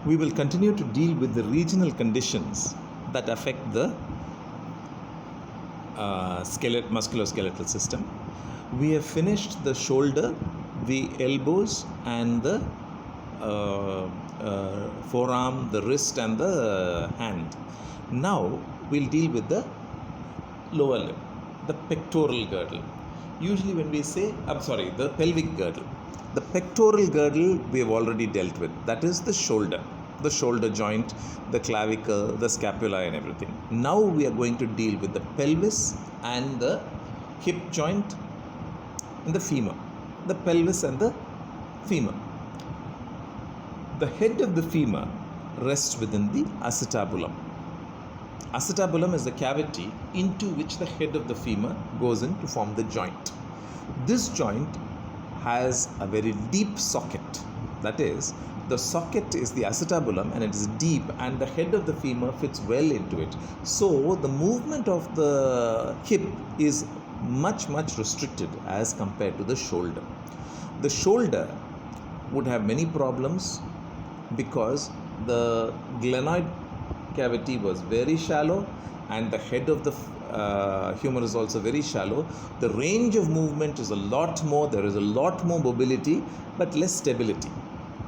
we will continue to deal with the regional conditions that affect the musculoskeletal system. We have finished the shoulder, the elbows, and the forearm, the wrist, and the hand. Now we'll deal with the lower limb, the pectoral girdle. Usually when we say, the pelvic girdle. The pectoral girdle we have already dealt with. That is the shoulder joint, the clavicle, the scapula, and everything. Now we are going to deal with the pelvis and the hip joint and the femur. The pelvis and the femur. The head of the femur rests within the acetabulum. Acetabulum is the cavity into which the head of the femur goes in to form the joint. This joint has a very deep socket. That is, the socket is the acetabulum and it is deep, and the head of the femur fits well into it. So the movement of the hip is much restricted as compared to the shoulder. The shoulder would have many problems because the glenoid cavity was very shallow and the head of the humor is also very shallow. The range of movement is a lot more, there is a lot more mobility but less stability.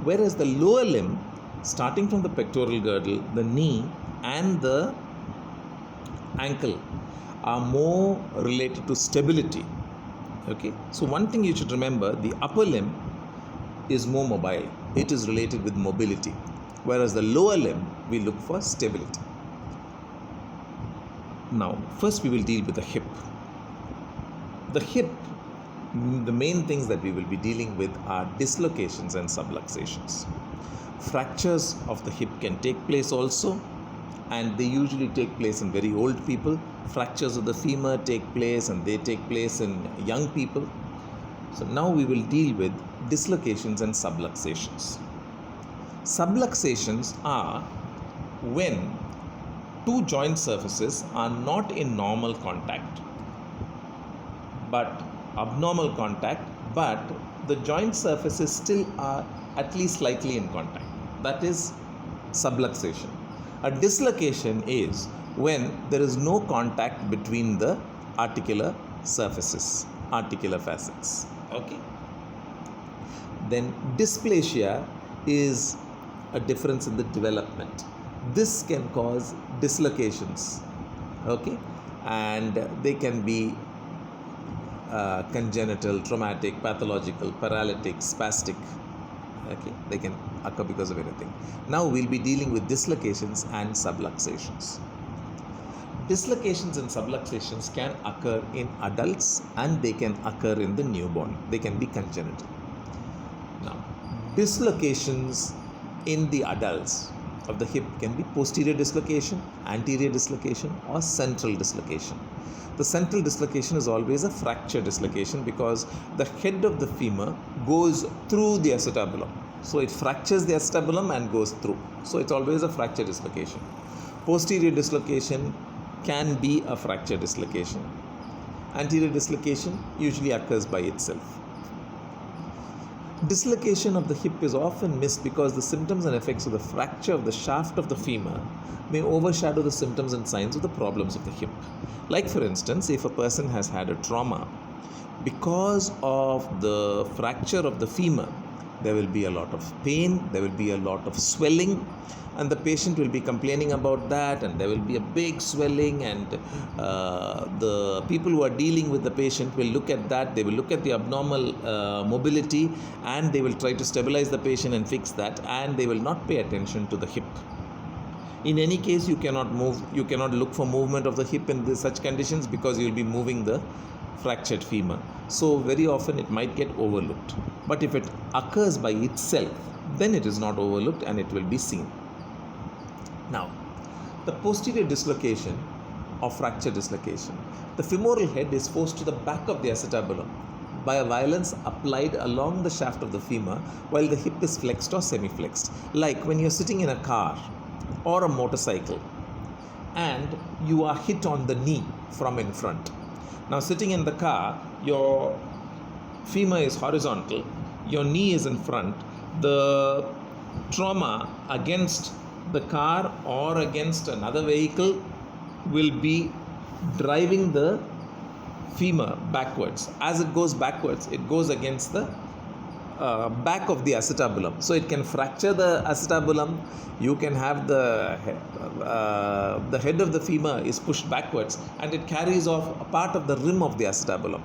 Whereas the lower limb, starting from the pectoral girdle, the knee and the ankle are more related to stability. Okay, so one thing you should remember, the upper limb is more mobile. It is related with mobility. Whereas the lower limb, we look for stability. Now, first we will deal with the hip. The hip, the main things that we will be dealing with are dislocations and subluxations. Fractures of the hip can take place also, and they usually take place in very old people. Fractures of the femur take place, and they take place in young people. So now we will deal with dislocations and subluxations. Subluxations are when two joint surfaces are not in normal contact but abnormal contact, but the joint surfaces still are at least slightly in contact. That is subluxation. A dislocation is when there is no contact between the articular surfaces, articular facets. Okay. Then dysplasia is a difference in the development. This can cause dislocations. Okay, and they can be congenital, traumatic, pathological, paralytic, spastic. Okay, they can occur because of anything. Now we'll be dealing with dislocations and subluxations. Dislocations and subluxations can occur in adults and they can occur in the newborn. They can be congenital. Now, dislocations in the adults of the hip can be posterior dislocation, anterior dislocation, or central dislocation. The central dislocation is always a fracture dislocation because the head of the femur goes through the acetabulum. So it fractures the acetabulum and goes through. So it's always a fracture dislocation. Posterior dislocation can be a fracture dislocation. Anterior dislocation usually occurs by itself. Dislocation of the hip is often missed because the symptoms and effects of the fracture of the shaft of the femur may overshadow the symptoms and signs of the problems of the hip. Like for instance, if a person has had a trauma, because of the fracture of the femur, there will be a lot of pain, there will be a lot of swelling, and the patient will be complaining about that, and there will be a big swelling, and the people who are dealing with the patient will look at that, they will look at the abnormal mobility, and they will try to stabilize the patient and fix that, and they will not pay attention to the hip. In any case, you cannot look for movement of the hip in such conditions because you will be moving the fractured femur. So very often it might get overlooked. But if it occurs by itself, then it is not overlooked and it will be seen. Now, the posterior dislocation or fracture dislocation. The femoral head is forced to the back of the acetabulum by a violence applied along the shaft of the femur while the hip is flexed or semi-flexed. Like when you're sitting in a car or a motorcycle and you are hit on the knee from in front. Now sitting in the car, your femur is horizontal, your knee is in front, the trauma against the car or against another vehicle will be driving the femur backwards. As it goes backwards, it goes against the back of the acetabulum. So it can fracture the acetabulum. You can have the head of the femur is pushed backwards and it carries off a part of the rim of the acetabulum.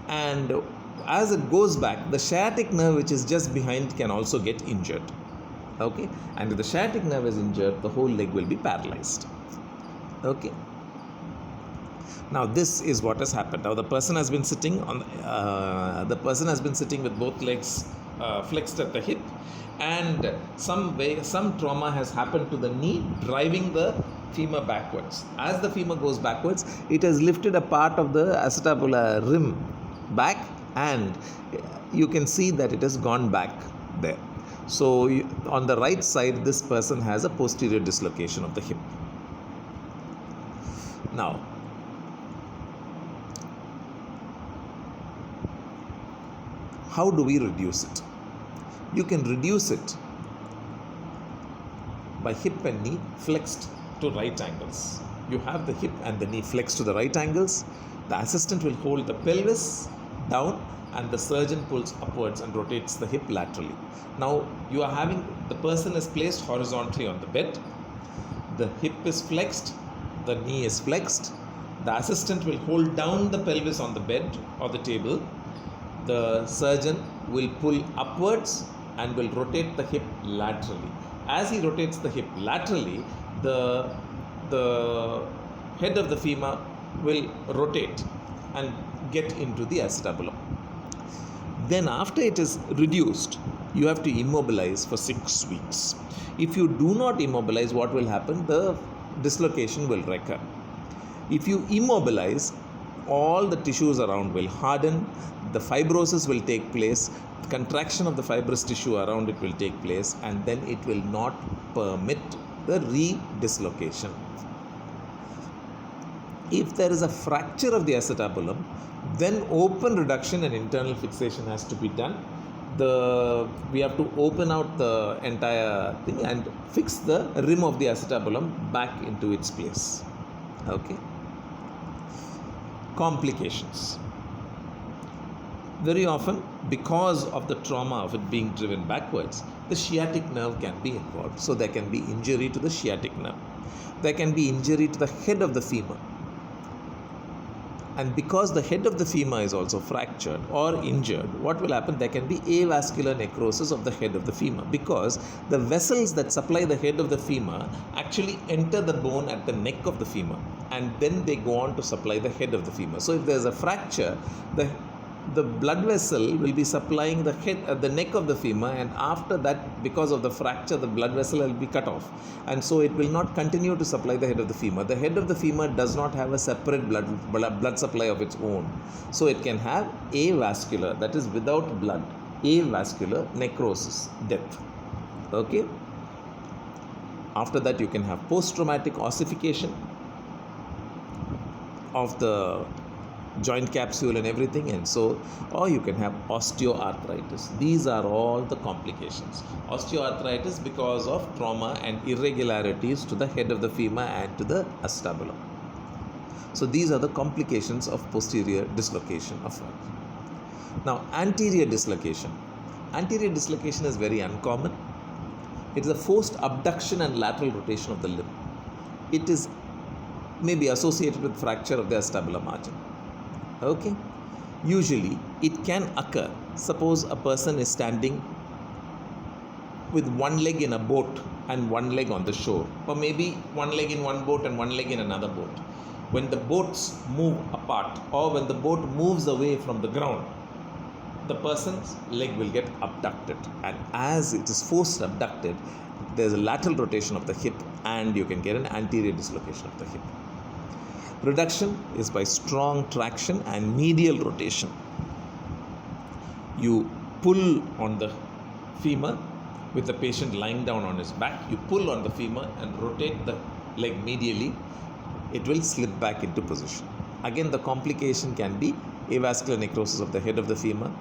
And as it goes back, the sciatic nerve, which is just behind, can also get injured. Okay, and if the sciatic nerve is injured, the whole leg will be paralyzed. Okay. Now this is what has happened. Now the person has been sitting on with both legs flexed at the hip, and some trauma has happened to the knee, driving the femur backwards. As the femur goes backwards, it has lifted a part of the acetabular rim back, and you can see that it has gone back there. So on the right side, this person has a posterior dislocation of the hip. Now, how do we reduce it? You can reduce it by hip and knee flexed to right angles. You have the hip and the knee flexed to the right angles. The assistant will hold the pelvis down and the surgeon pulls upwards and rotates the hip laterally. Now you are having the person is placed horizontally on the bed. The hip is flexed, the knee is flexed. The assistant will hold down the pelvis on the bed or the table. The surgeon will pull upwards and will rotate the hip laterally. As he rotates the hip laterally, the head of the femur will rotate and get into the acetabulum. Then after it is reduced, you have to immobilize for 6 weeks. If you do not immobilize, what will happen? The dislocation will recur. If you immobilize, all the tissues around will harden, the fibrosis will take place, the contraction of the fibrous tissue around it will take place, and then it will not permit the re-dislocation. If there is a fracture of the acetabulum, then open reduction and internal fixation has to be done. We have to open out the entire thing and fix the rim of the acetabulum back into its place. Okay. Complications. Very often, because of the trauma of it being driven backwards, the sciatic nerve can be involved. So there can be injury to the sciatic nerve. There can be injury to the head of the femur. And because the head of the femur is also fractured or injured, what will happen? There can be avascular necrosis of the head of the femur, because the vessels that supply the head of the femur actually enter the bone at the neck of the femur, and then they go on to supply the head of the femur. So if there is a fracture, the blood vessel will be supplying the neck of the femur, and after that, because of the fracture, the blood vessel will be cut off, and so it will not continue to supply the head of the femur. The head of the femur does not have a separate blood supply of its own, so it can have avascular, that is without blood, avascular necrosis, death. Okay. After that, you can have post-traumatic ossification of the joint capsule and everything, and so, or you can have osteoarthritis. These are all the complications. Osteoarthritis because of trauma and irregularities to the head of the femur and to the acetabulum. So these are the complications of posterior dislocation of nerve. Now, anterior dislocation. Anterior dislocation is very uncommon. It is a forced abduction and lateral rotation of the limb. It is maybe associated with fracture of the acetabular margin. Okay. Usually it can occur. Suppose a person is standing with one leg in a boat and one leg on the shore, or maybe one leg in one boat and one leg in another boat. When the boats move apart, or when the boat moves away from the ground, the person's leg will get abducted, and as it is forced abducted, there is a lateral rotation of the hip, and you can get an anterior dislocation of the hip. Reduction is by strong traction and medial rotation. You pull on the femur with the patient lying down on his back. You pull on the femur and rotate the leg medially. It will slip back into position. Again, the complication can be avascular necrosis of the head of the femur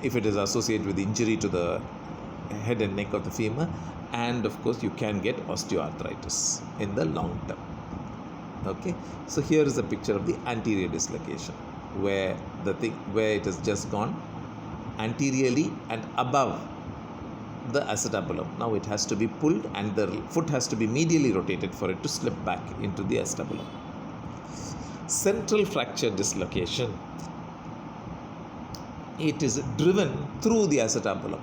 if it is associated with injury to the head and neck of the femur, and of course you can get osteoarthritis in the long term. Okay, so here is a picture of the anterior dislocation where it has just gone anteriorly and above the acetabulum. Now it has to be pulled and the foot has to be medially rotated for it to slip back into the acetabulum. Central fracture dislocation, it is driven through the acetabulum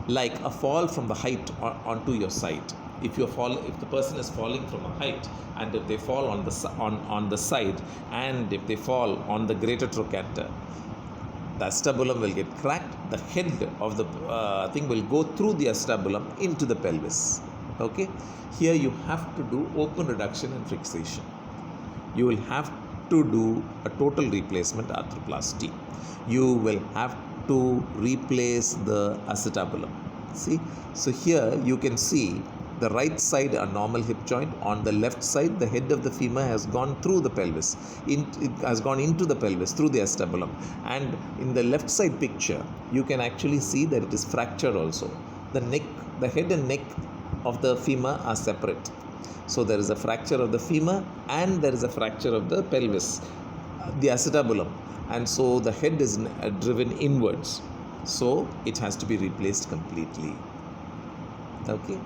like a fall from the height onto your side. If the person is falling from a height, and if they fall on the side, and if they fall on the greater trochanter, the acetabulum will get cracked. The head of the thing will go through the acetabulum into the pelvis. Okay, here you have to do open reduction and fixation. You will have to do a total replacement arthroplasty. You will have to replace the acetabulum. See, so here you can see the right side a normal hip joint. On the left side, the head of the femur has gone through the pelvis. It has gone into the pelvis through the acetabulum. And in the left side picture, you can actually see that it is fractured also. The head and neck of the femur are separate. So there is a fracture of the femur and there is a fracture of the pelvis, the acetabulum. And so the head is driven inwards. So it has to be replaced completely. Okay.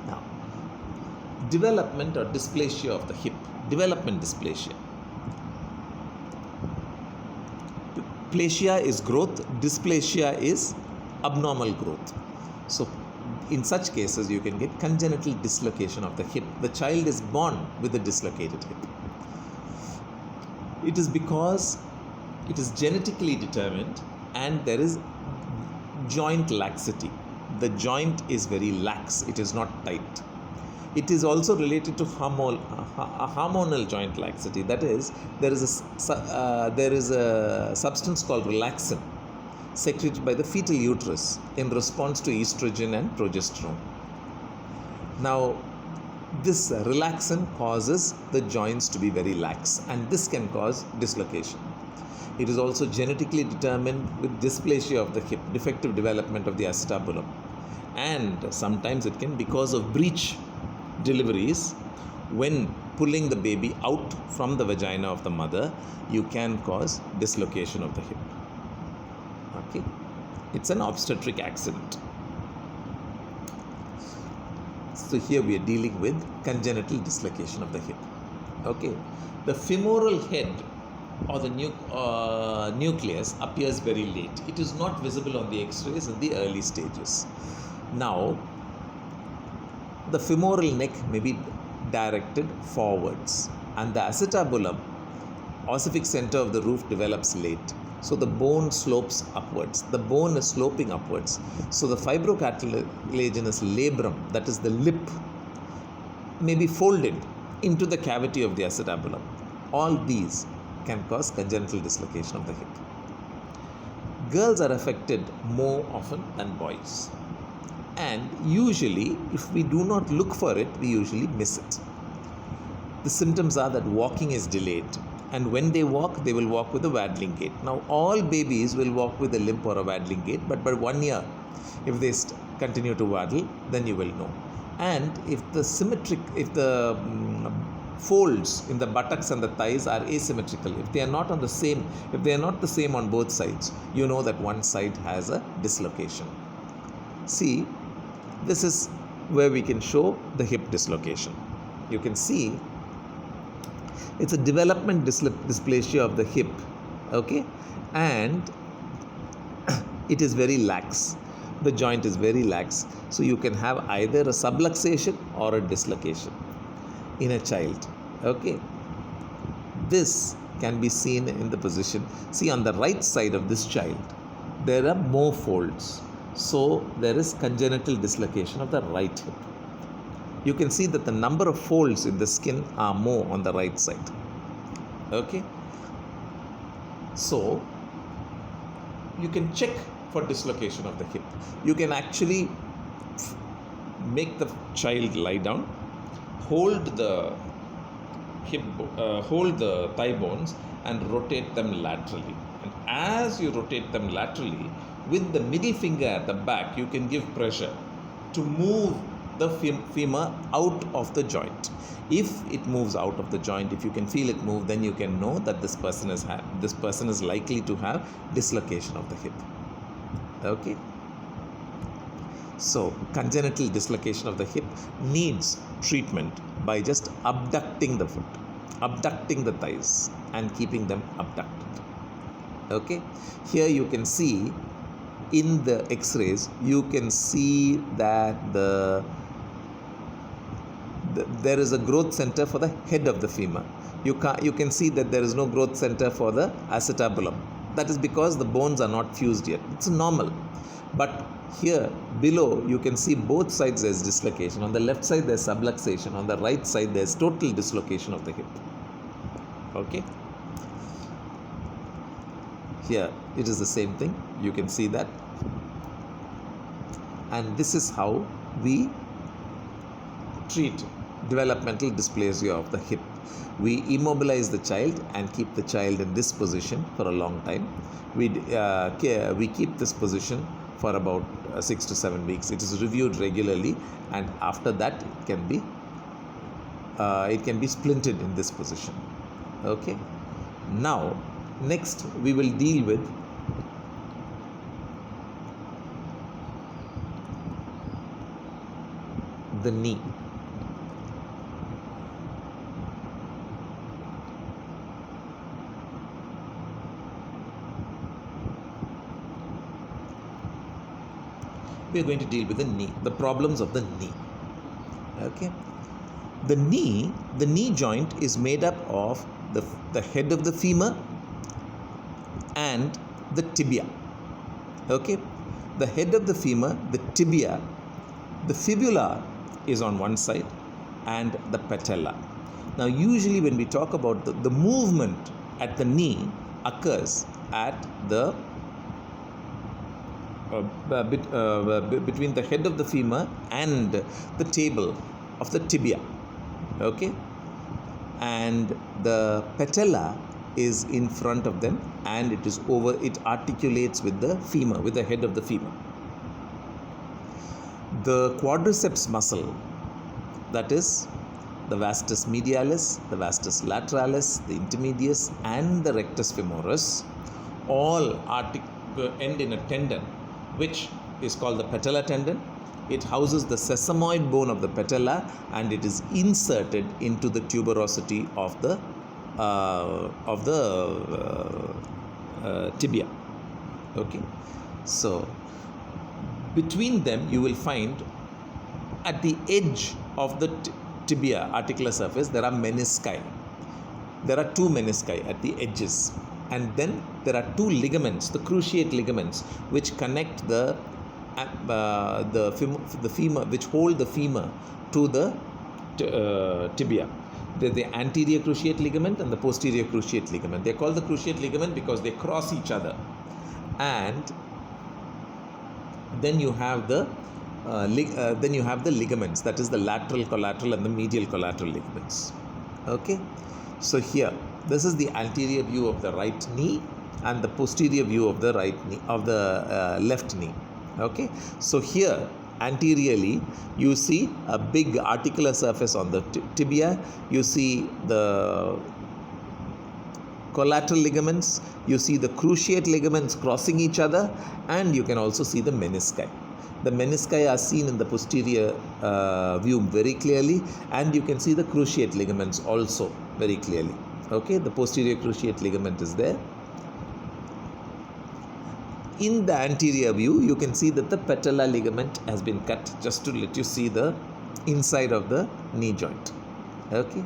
Now, development or dysplasia of the hip. Development dysplasia. Plasia is growth. Dysplasia is abnormal growth. So in such cases, you can get congenital dislocation of the hip. The child is born with a dislocated hip. It is because it is genetically determined and there is joint laxity. The joint is very lax, it is not tight. It is also related to hormonal joint laxity. That is, there is a substance called relaxin secreted by the fetal uterus in response to estrogen and progesterone. Now, this relaxin causes the joints to be very lax, and this can cause dislocation. It is also genetically determined with dysplasia of the hip, defective development of the acetabulum. And sometimes it can, because of breech deliveries, when pulling the baby out from the vagina of the mother, you can cause dislocation of the hip. Okay, it's an obstetric accident. So here we are dealing with congenital dislocation of the hip. Okay, the femoral head or the nucleus appears very late. It is not visible on the X-rays in the early stages. Now, the femoral neck may be directed forwards, and the acetabulum, ossific center of the roof, develops late. So the bone slopes upwards. The bone is sloping upwards. So the fibrocartilaginous labrum, that is the lip, may be folded into the cavity of the acetabulum. All these can cause congenital dislocation of the hip. Girls are affected more often than boys. And usually, if we do not look for it, we usually miss it. The symptoms are that walking is delayed. And when they will walk with a waddling gait. Now, all babies will walk with a limp or a waddling gait, but by 1 year, if they continue to waddle, then you will know. And if the folds in the buttocks and the thighs are asymmetrical, if they are not the same on both sides, you know that one side has a dislocation. See, this is where we can show the hip dislocation. You can see it's a development dysplasia of the hip, okay, and it is very lax. The joint is very lax, so you can have either a subluxation or a dislocation in a child, okay. This can be seen in the position. See, on the right side of this child, there are more folds, so there is congenital dislocation of the right hip. You can see that the number of folds in the skin are more on the right side. Okay. So, you can check for dislocation of the hip. You can actually make the child lie down, hold the thigh bones and rotate them laterally. And as you rotate them laterally, with the middle finger at the back, you can give pressure to move the femur out of the joint. If it moves out of the joint, if you can feel it move, then you can know that this person is likely to have dislocation of the hip. Okay. So congenital dislocation of the hip needs treatment by just abducting the foot, abducting the thighs, and keeping them abducted. Okay. Here you can see in the x-rays, you can see that there is a growth center for the head of the femur. You can see that there is no growth center for the acetabulum. That is because the bones are not fused yet. It's normal. But here below, you can see both sides there's dislocation. On the left side there's subluxation. On the right side there's total dislocation of the hip. Okay. Here it is the same thing. You can see that. And this is how we treat developmental dysplasia of the hip. We immobilize the child and keep the child in this position for a long time. We keep this position for about 6 to 7 weeks. It is reviewed regularly, and after that it can be splinted in this position. Okay. Now next we will deal with the knee. We are going to deal with the knee, the problems of the knee. Okay. The knee joint is made up of the head of the femur and the tibia. Okay. The head of the femur, the tibia, the fibula is on one side, and the patella. Now usually when we talk about the movement at the knee occurs at the between the head of the femur and the table of the tibia. Okay. And the patella is in front of them, and it articulates with the femur, with the head of the femur. The quadriceps muscle, that is the vastus medialis, the vastus lateralis, the intermedius, and the rectus femoris, all end in a tendon which is called the patellar tendon. It houses the sesamoid bone of the patella, and it is inserted into the tuberosity of the tibia. Okay. So between them you will find at the edge of the tibia articular surface there are menisci. There are two menisci at the edges, and then there are two ligaments, the cruciate ligaments, which connect the femur, which hold the femur to the tibia. There's the anterior cruciate ligament and the posterior cruciate ligament. They're called the cruciate ligament because they cross each other. And then you have the ligaments, that is the lateral collateral and the medial collateral ligaments. Okay. So here, this is the anterior view of the right knee and the posterior view of the left knee. Okay. So here, anteriorly, you see a big articular surface on the tibia. You see the collateral ligaments. You see the cruciate ligaments crossing each other, and you can also see the menisci. The menisci are seen in the posterior view very clearly, and you can see the cruciate ligaments also very clearly. Okay, the posterior cruciate ligament is there. In the anterior view, you can see that the patellar ligament has been cut, just to let you see the inside of the knee joint. Okay,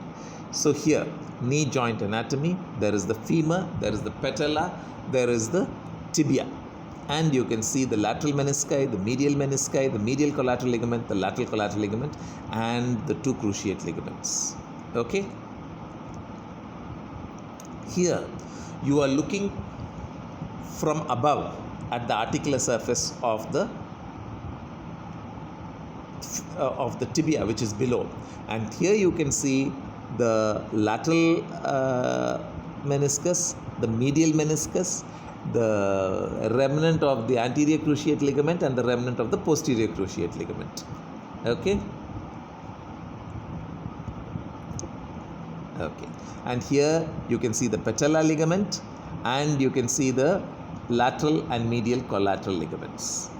so here, knee joint anatomy, there is the femur, there is the patella, there is the tibia. And you can see the lateral menisci, the medial collateral ligament, the lateral collateral ligament, and the two cruciate ligaments. Okay. Here, you are looking from above at the articular surface of the tibia, which is below. And here you can see the lateral meniscus, the medial meniscus, the remnant of the anterior cruciate ligament and the remnant of the posterior cruciate ligament. Okay. Okay, and here you can see the patella ligament and you can see the lateral and medial collateral ligaments.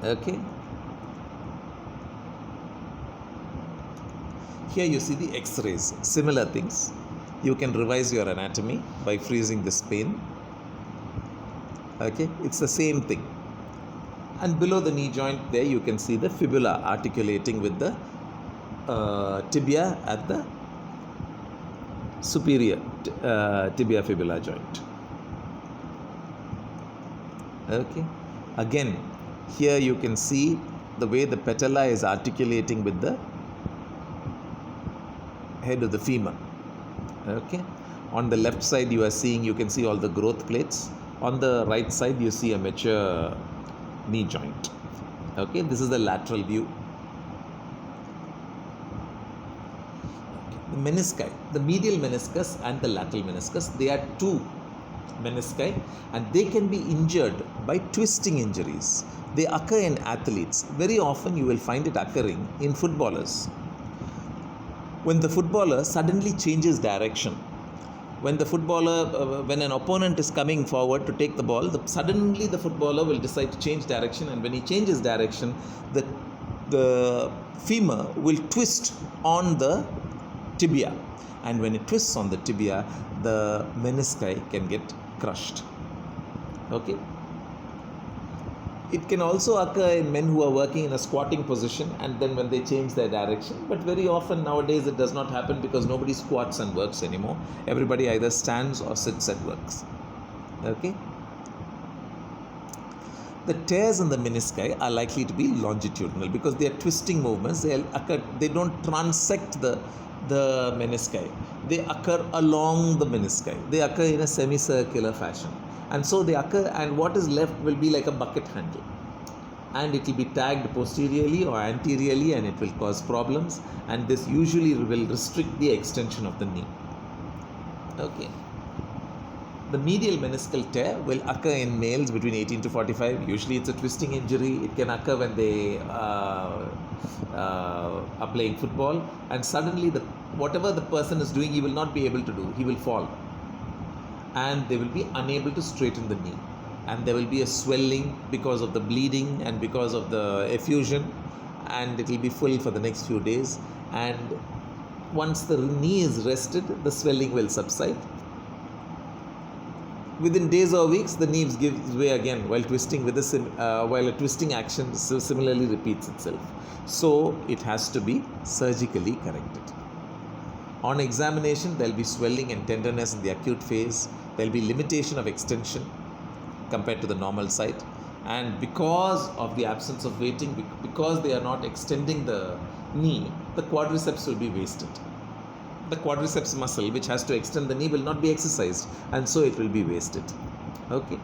Okay. Here you see the x-rays, similar things. You can revise your anatomy by freezing this pane. Okay, it's the same thing. And below the knee joint there you can see the fibula articulating with the tibia at the superior tibia fibula joint. Okay, again here you can see the way the patella is articulating with the head of the femur. Okay, on the left side you can see all the growth plates. On the right side you see a mature knee joint. Okay, this is the lateral view. The menisci, the medial meniscus and the lateral meniscus, they are two menisci and they can be injured by twisting injuries. They occur in athletes. Very often you will find it occurring in footballers. When the footballer suddenly changes direction, when an opponent is coming forward to take the ball, suddenly the footballer will decide to change direction, and when he changes direction, the femur will twist on the tibia, and when it twists on the tibia, the menisci can get crushed. Okay. It can also occur in men who are working in a squatting position and then when they change their direction, but very often nowadays it does not happen because nobody squats and works anymore. Everybody either stands or sits and works. Okay. The tears in the menisci are likely to be longitudinal because they are twisting movements. They don't transect the menisci. They occur along the menisci. They occur in a semicircular fashion. And so they occur, and what is left will be like a bucket handle. And it will be tagged posteriorly or anteriorly, and it will cause problems. And this usually will restrict the extension of the knee. Okay. The medial meniscal tear will occur in males between 18 to 45. Usually it's a twisting injury. It can occur when they are playing football, and suddenly whatever the person is doing, he will not be able to do. He will fall. And they will be unable to straighten the knee, and there will be a swelling because of the bleeding and because of the effusion, and it will be full for the next few days. And once the knee is rested, the swelling will subside. Within days or weeks, the knee gives way again while twisting while a twisting action similarly repeats itself. So it has to be surgically corrected. On examination, there will be swelling and tenderness in the acute phase. There will be limitation of extension compared to the normal site. And because of the absence of weighting, because they are not extending the knee, the quadriceps will be wasted. The quadriceps muscle, which has to extend the knee, will not be exercised, and so it will be wasted. Okay.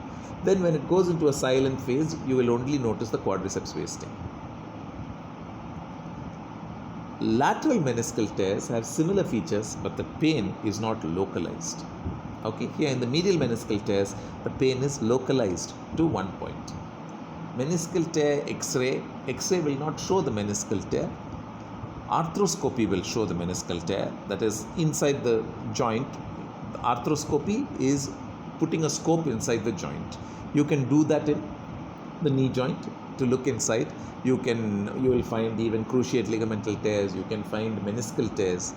Then when it goes into a silent phase, you will only notice the quadriceps wasting. Lateral meniscal tears have similar features, but the pain is not localized. Okay, here in the medial meniscal tears, the pain is localized to one point. Meniscal tear X-ray will not show the meniscal tear. Arthroscopy will show the meniscal tear, that is inside the joint. The arthroscopy is putting a scope inside the joint. You can do that in the knee joint to look inside. You will find even cruciate ligamental tears. You can find meniscal tears.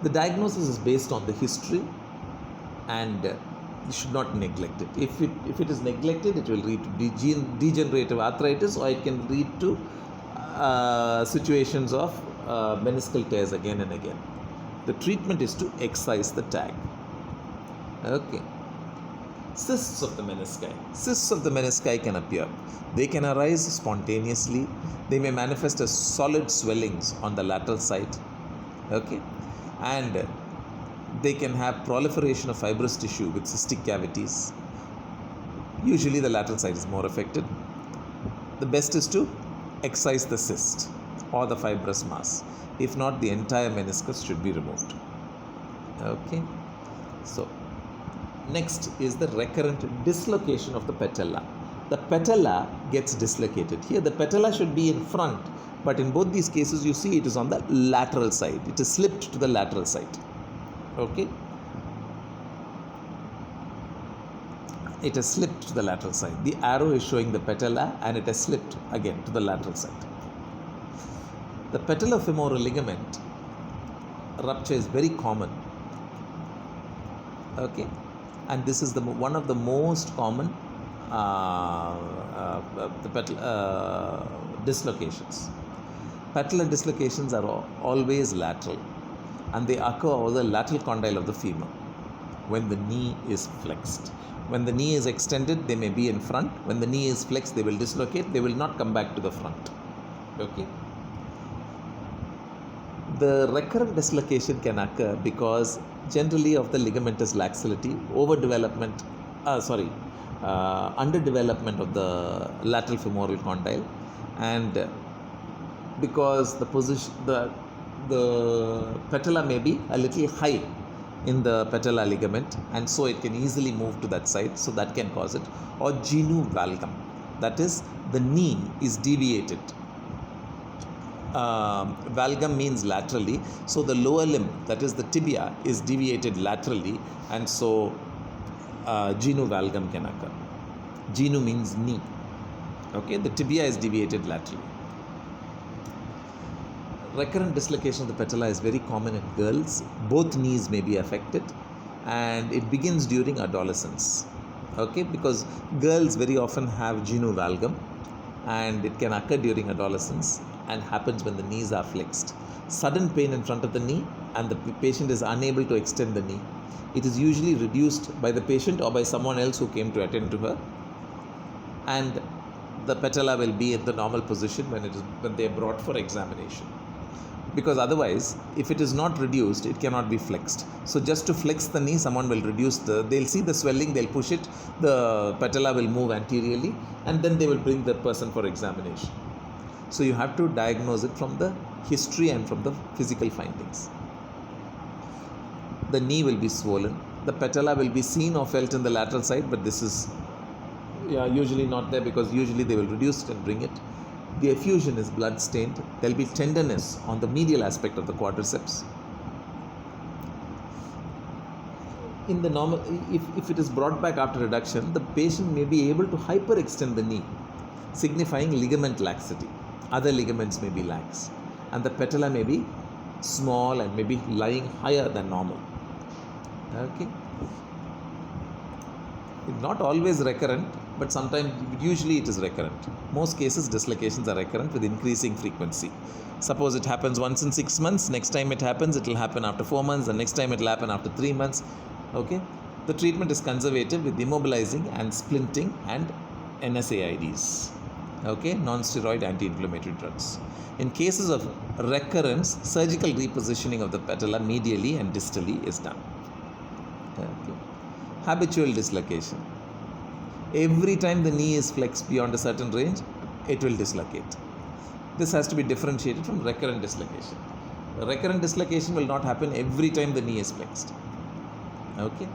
The diagnosis is based on the history, and you should not neglect it. If it is neglected, it will lead to degenerative arthritis, or it can lead to situations of meniscal tears again and again. The treatment is to excise the tag. Okay. Cysts of the menisci. Cysts of the menisci can appear. They can arise spontaneously. They may manifest as solid swellings on the lateral side. Okay. And they can have proliferation of fibrous tissue with cystic cavities. Usually the lateral side is more affected. The best is to excise the cyst or the fibrous mass. If not, the entire meniscus should be removed. Okay. So Next is the recurrent dislocation of the patella. The patella gets dislocated. Here the patella should be in front, but in both these cases you see it is on the lateral side. It is slipped to the lateral side. Okay. It has slipped to the lateral side. The arrow is showing the patella and it has slipped again to the lateral side. The patellofemoral ligament rupture is very common. Okay. And this is one of the most common dislocations. Patellar dislocations are always lateral, and they occur over the lateral condyle of the femur when the knee is flexed. When the knee is extended, they may be in front. When the knee is flexed, they will dislocate. They will not come back to the front. Okay. The recurrent dislocation can occur because generally of the ligamentous laxity, underdevelopment of the lateral femoral condyle, and because the patella may be a little high in the patella ligament, and so it can easily move to that side, so that can cause it. Or genu valgum, that is, the knee is deviated. Valgum means laterally, so the lower limb, that is the tibia, is deviated laterally, and so genu valgum can occur. Genu means knee. Okay, the tibia is deviated laterally. Recurrent dislocation of the patella is very common in girls. Both knees may be affected, and it begins during adolescence. Okay, because girls very often have genu valgum, and it can occur during adolescence and happens when the knees are flexed. Sudden pain in front of the knee, and the patient is unable to extend the knee. It is usually reduced by the patient or by someone else who came to attend to her, and the patella will be in the normal position when they are brought for examination. Because otherwise, if it is not reduced, it cannot be flexed. So just to flex the knee, someone will reduce they'll see the swelling, they'll push it, the patella will move anteriorly, and then they will bring the person for examination. So you have to diagnose it from the history and from the physical findings. The knee will be swollen. The patella will be seen or felt in the lateral side, but this is usually not there, because usually they will reduce it and bring it. The effusion is blood stained. There will be tenderness on the medial aspect of the quadriceps. In the normal, if it is brought back after reduction, the patient may be able to hyperextend the knee, signifying ligament laxity. Other ligaments may be lax, and the patella may be small and may be lying higher than normal. Okay. It's not always recurrent, but sometimes, usually it is recurrent. Most cases, dislocations are recurrent with increasing frequency. Suppose it happens once in 6 months, next time it happens, it will happen after 4 months, the next time it will happen after 3 months. Okay. The treatment is conservative with immobilizing and splinting and NSAIDs. Okay, non-steroid anti-inflammatory drugs. In cases of recurrence, surgical repositioning of the patella medially and distally is done. Okay. Habitual dislocation. Every time the knee is flexed beyond a certain range, it will dislocate. This has to be differentiated from recurrent dislocation. Recurrent dislocation will not happen every time the knee is flexed. Okay.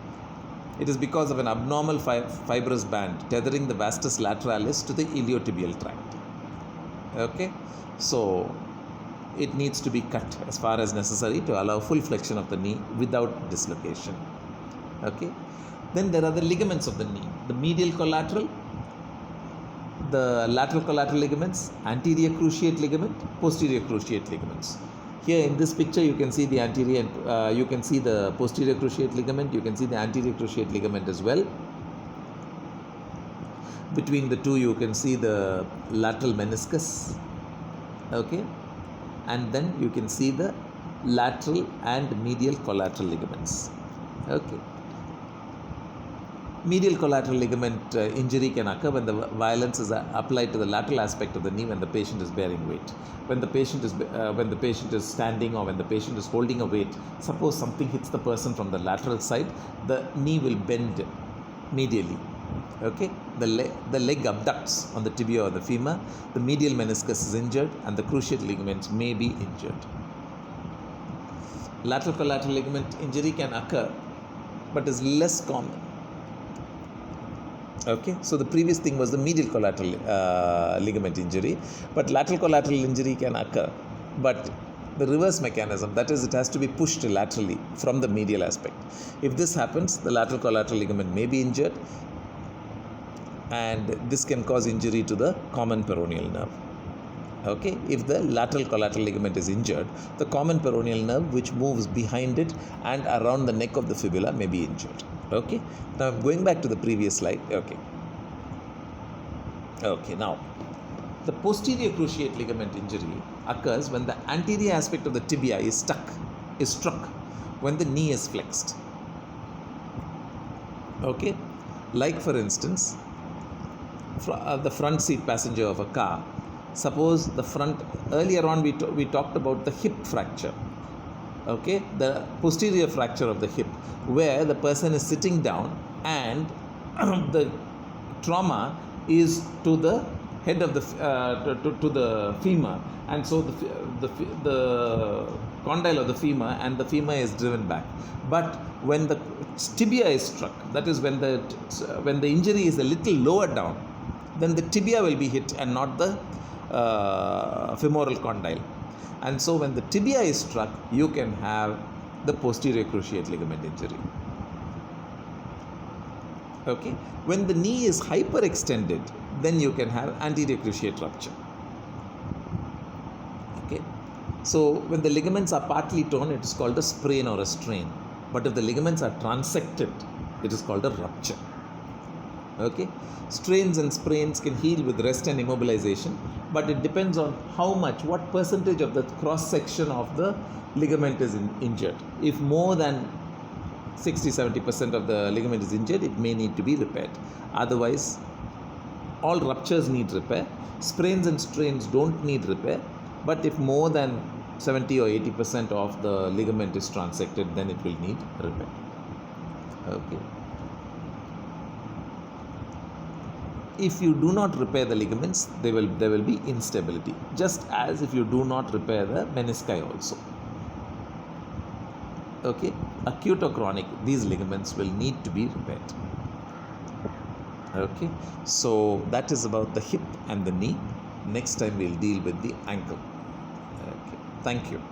It is because of an abnormal fibrous band tethering the vastus lateralis to the iliotibial tract. Okay. So it needs to be cut as far as necessary to allow full flexion of the knee without dislocation. Okay. Then there are the ligaments of the knee. The medial collateral, the lateral collateral ligaments, anterior cruciate ligament, posterior cruciate ligaments. Here in this picture, you can see the anterior and you can see the posterior cruciate ligament. You can see the anterior cruciate ligament as well. Between the two, you can see the lateral meniscus. Okay, and then you can see the lateral and medial collateral ligaments. Okay. Medial collateral ligament injury can occur when the violence is applied to the lateral aspect of the knee when the patient is bearing weight. When the patient is standing, or when the patient is holding a weight, suppose something hits the person from the lateral side, the knee will bend medially. Okay, the leg abducts on the tibia or the femur, the medial meniscus is injured, and the cruciate ligaments may be injured. Lateral collateral ligament injury can occur, but is less common. Okay, so the previous thing was the medial collateral ligament injury, but lateral collateral injury can occur, but the reverse mechanism, that is, it has to be pushed laterally from the medial aspect. If this happens, the lateral collateral ligament may be injured, and this can cause injury to the common peroneal nerve. Okay, if the lateral collateral ligament is injured, the common peroneal nerve, which moves behind it and around the neck of the fibula, may be injured. Okay, now going back to the previous slide. Okay, now the posterior cruciate ligament injury occurs when the anterior aspect of the tibia is struck when the knee is flexed. Okay, like for instance, the front seat passenger of a car. Suppose the front, earlier on we talked about the hip fracture. Okay, the posterior fracture of the hip, where the person is sitting down and the trauma is to the head of the to the femur, and so the condyle of the femur and the femur is driven back. But when the tibia is struck, that is when the injury is a little lower down, then the tibia will be hit and not the femoral condyle. And so when the tibia is struck, you can have the posterior cruciate ligament injury. Okay, when the knee is hyperextended, then you can have anterior cruciate rupture. Okay, so when the ligaments are partly torn, it is called a sprain or a strain. But if the ligaments are transected, it is called a rupture. Okay, strains and sprains can heal with rest and immobilization, but it depends on what percentage of the cross section of the ligament is injured. If more than 60-70% of the ligament is injured, it may need to be repaired. Otherwise, all ruptures need repair. Sprains and strains don't need repair, but if more than 70 or 80% of the ligament is transected, then it will need repair. Okay. If you do not repair the ligaments, there will be instability, just as if you do not repair the menisci also. Okay, acute or chronic, these ligaments will need to be repaired. Okay, so that is about the hip and the knee. Next time we'll deal with the ankle. Okay, thank you.